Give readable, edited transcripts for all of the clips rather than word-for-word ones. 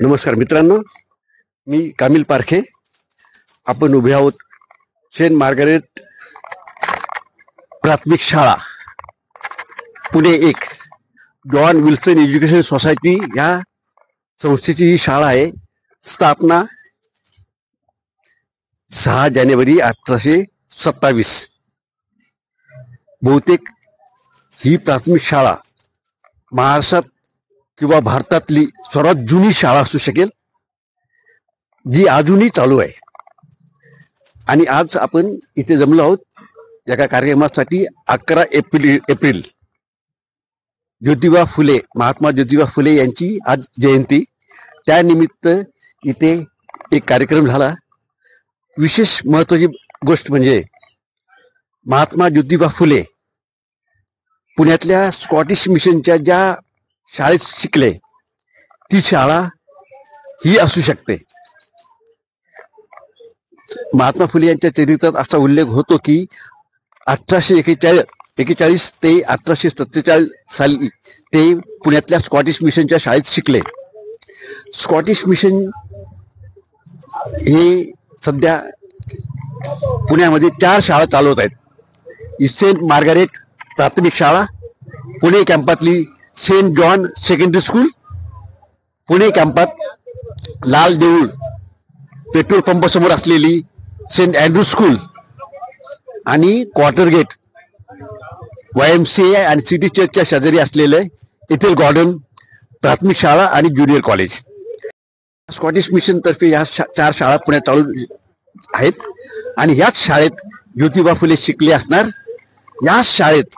नमस्कार मित्रांनो, मी कामिल पारखे. आपण उभे आहोत सेंट मार्गारेट प्राथमिक शाळा पुणे एक. जॉन विल्सन एज्युकेशन सोसायटी या संस्थेची ही शाळा आहे. स्थापना 6 जानेवारी 1827. बहुतेक ही प्राथमिक शाळा महाराष्ट्रात किंवा भारतातली सर्वात जुनी शाळा असू शकेल, जी अजूनही चालू आहे. आणि आज आपण इथे जमलो आहोत एका कार्यक्रमासाठी. 11 एप्रिल ज्योतिबा फुले, महात्मा ज्योतिबा फुले यांची आज जयंती. त्यानिमित्त इथे एक कार्यक्रम झाला. विशेष महत्वाची गोष्ट म्हणजे महात्मा ज्योतिबा फुले पुण्यातल्या स्कॉटिश मिशनच्या ज्या शाळेत शिकले, ती शाळा ही असू शकते. महात्मा फुले यांच्या चरित्रात असा उल्लेख होतो की 1841 ते 1847 साली ते पुण्यातल्या स्कॉटिश मिशनच्या शाळेत शिकले. स्कॉटिश मिशन हे सध्या पुण्यामध्ये 4 शाळा चालवत आहेत. सेंट मार्गारेट प्राथमिक शाळा, पुणे कॅम्पातली Saint John secondary school, Pune कॅम्पात लाल देऊळ पेट्रोल पंप समोर असलेली सेंट अँड्रू स्कूल आणि क्वार्टर गेट YMCA आणि सिटी चर्चच्या शेजारी असलेले इथेल गार्डन प्राथमिक शाळा आणि ज्युनियर कॉलेज. स्कॉटिश मिशन तर्फे या 4 शाळा पुण्यात चालू आहेत. आणि याच शाळेत ज्योतिबा फुले शिकले असणार. याच शाळेत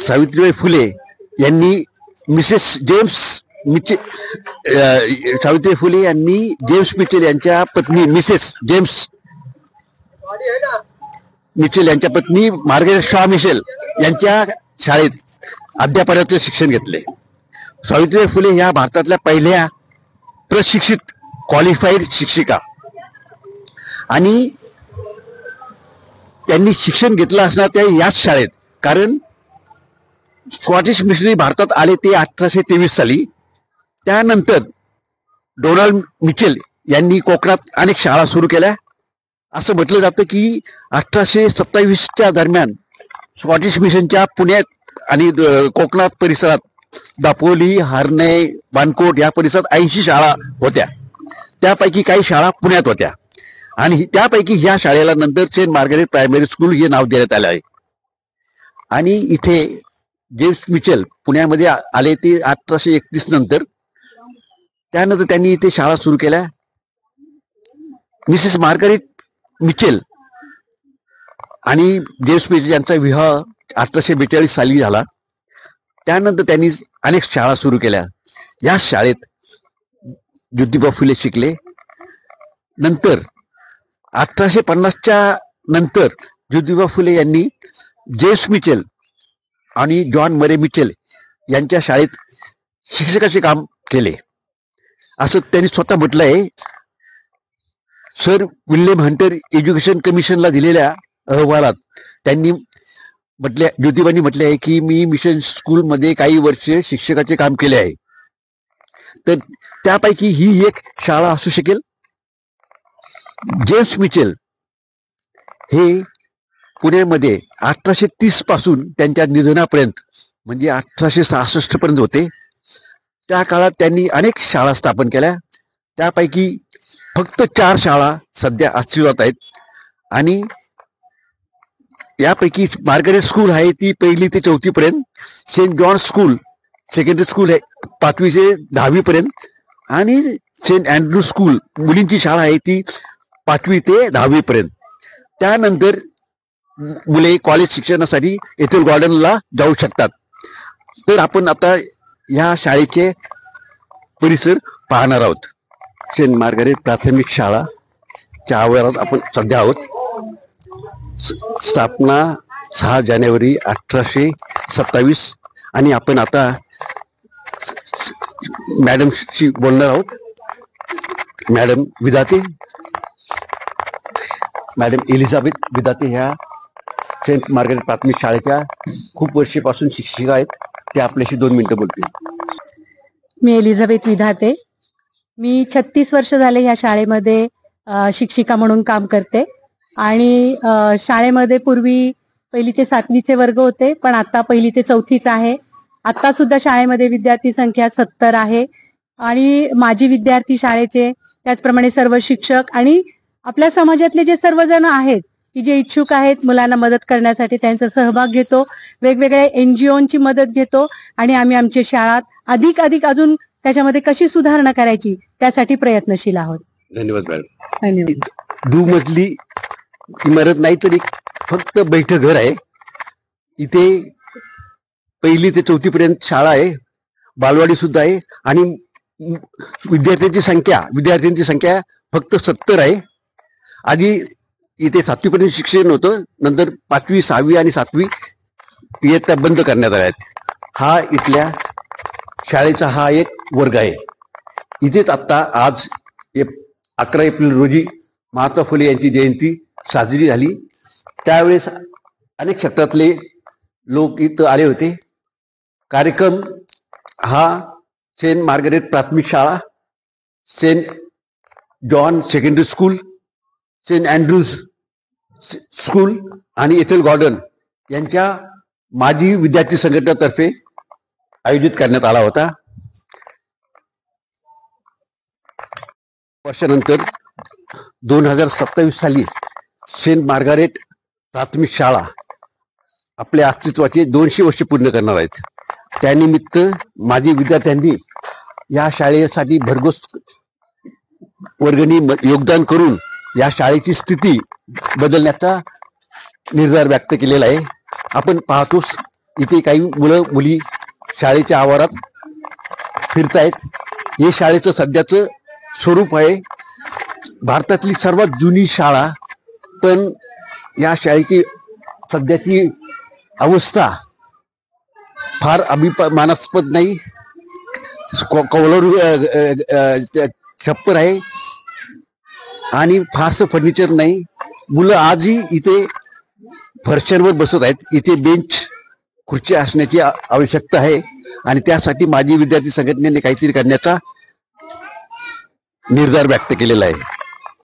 सावित्रीबाई फुले यांनी सावित्रीबाई फुले यांनी जेम्स मिचेल यांच्या पत्नी मिसेस जेम्स मिचेल यांच्या पत्नी मार्गारेट शॉ मिशेल यांच्या शाळेत अध्यापनाचे शिक्षण घेतले. सावित्रीबाई फुले ह्या भारतातल्या पहिल्या प्रशिक्षित क्वालिफाईड शिक्षिका. आणि त्यांनी शिक्षण घेतलं असणार त्या याच शाळेत. कारण स्कॉटिश मिशनरी भारतात आले ते 1823 साली. त्यानंतर डोनाल्ड मिचेल यांनी कोकणात अनेक शाळा सुरू केल्या. असं म्हटलं जातं की 1827च्या दरम्यान स्कॉटिश मिशनच्या पुण्यात आणि कोकणात परिसरात दापोली, हर्णे, बाणकोट या परिसरात 80 शाळा होत्या. त्यापैकी काही शाळा पुण्यात होत्या. आणि त्यापैकी ह्या शाळेला नंतर सेंट मार्गारेट प्रायमरी स्कूल हे नाव देण्यात आलं आहे. आणि इथे जेम्स मिचेल पुण्यामध्ये आले ते 1831 नंतर. त्यानंतर त्यांनी इथे शाळा सुरू केल्या. मिसेस मार्गारेट मिचेल आणि जेम्स मिचेल यांचा विवाह 1842 साली झाला. त्यानंतर त्यांनी अनेक शाळा सुरू केल्या. या शाळेत ज्योतिबा फुले शिकले. नंतर 1850च्या नंतर ज्योतिबा फुले यांनी जेम्स मिचेल आणि जॉन मरे मिचेल यांच्या शाळेत शिक्षकाचे काम केले, असं त्यांनी स्वतः म्हटलं आहे. सर विल्यम हंटर एज्युकेशन कमिशनला दिलेल्या अहवालात त्यांनी ज्योतिबांनी म्हटले आहे की मी मिशन स्कूलमध्ये काही वर्ष शिक्षकाचे काम केले आहे. तर त्यापैकी ही एक शाळा असू शकेल. जेम्स मिचेल हे पुण्यामध्ये 1830 पासून त्यांच्या निधनापर्यंत म्हणजे 1866 पर्यंत होते. त्या काळात त्यांनी अनेक शाळा स्थापन केल्या. त्यापैकी फक्त 4 शाळा सध्या अस्तित्वात आहेत. आणि यापैकी मार्गारेट स्कूल आहे ती 1ली ते 4थी पर्यंत, Saint John school secondary school आहे 5वी ते 10वी पर्यंत, आणि सेंट अँड्रू स्कूल मुलींची शाळा आहे ती 5वी ते 10वी पर्यंत. त्यानंतर मुले कॉलेज शिक्षणासाठी येथील गार्डनला जाऊ शकतात. तर आपण आता ह्या शाळेचे परिसर पाहणार आहोत. सेंट मार्गारेट प्राथमिक शाळाच्या आवारात आपण सध्या आहोत. स्थापना 6 जानेवारी 1827. आणि आपण आता मॅडमशी बोलणार आहोत. मॅडम विधाते, मॅडम एलिझाबेथ विधाते ह्या सेंट मार्गारेट प्राथमिक शाळेच्या खूप वर्षापासून शिक्षिका आहेत. ते आपल्याशी 2 मिनिटं बोलतील. मी एलिझाबेथ विधाते. मी 36 वर्ष झाले ह्या शाळेमध्ये शिक्षिका म्हणून काम करते आणि शाळेमध्ये पूर्वी 1ली ते 7वीचे वर्ग होते, पण आता 1ली ते 4थीच आहे. आता सुद्धा शाळेमध्ये विद्यार्थी संख्या 70 आहे आणि माजी विद्यार्थी शाळेचे, त्याचप्रमाणे सर्व शिक्षक आणि आपल्या समाजातले जे सर्वजण आहेत की जे इच्छुक आहेत मुलांना मदत करण्यासाठी त्यांचा सहभाग घेतो. वेगवेगळ्या NGOंची मदत घेतो आणि आम्ही आमच्या शाळात अधिक अजून त्याच्यामध्ये कशी सुधारणा करायची त्यासाठी प्रयत्नशील आहोत. धन्यवाद मॅडम. धन्यवाद. दुमजली इमारत नाही तर एक फक्त बैठक घर आहे. इथे 1ली ते 4थी पर्यंत शाळा आहे, बालवाडी सुद्धा आहे आणि विद्यार्थ्यांची संख्या फक्त 70 आहे. आधी इथे 7वी पर्यंत शिक्षण होतं, नंतर 5वी 6वी आणि 7वी इयत्ता बंद करण्यात आल्या आहेत. हा इथल्या शाळेचा हा एक वर्ग आहे. इथेच आता आज 11 एप्रिल रोजी महात्मा फुले यांची जयंती साजरी झाली. त्यावेळेस अनेक क्षेत्रातले लोक इथं आले होते. कार्यक्रम हा सेंट मार्गरेट प्राथमिक शाळा, Saint John secondary school, Saint Andrews school आणि एथल गार्डन यांच्या माजी विद्यार्थी संघटनेतर्फे आयोजित करण्यात आला होता. वर्षानंतर 2027 साली सेंट मार्गारेट प्राथमिक शाळा आपल्या अस्तित्वाचे 200 वर्ष पूर्ण करणार आहेत. त्यानिमित्त माजी विद्यार्थ्यांनी या शाळेसाठी भरघोस वर्गणी योगदान करून या शाळेची स्थिती बदलण्याचा निर्धार व्यक्त केलेला आहे. आपण पाहतोच इथे काही मुलं मुली शाळेच्या आवारात फिरतायत. हे शाळेचं सध्याचं स्वरूप आहे. भारतातली सर्वात जुनी शाळा, पण या शाळेची सध्याची अवस्था फार अभिमानास्पद नाही. कौलारू छप्पर आहे आणि फारसं फर्निचर नाही. मुलं आजही इथे फरशांवर बसत आहेत. इथे बेंच खुर्ची असण्याची आवश्यकता आहे आणि त्यासाठी माजी विद्यार्थी संघटनेने काहीतरी करण्याचा निर्धार व्यक्त केलेला आहे.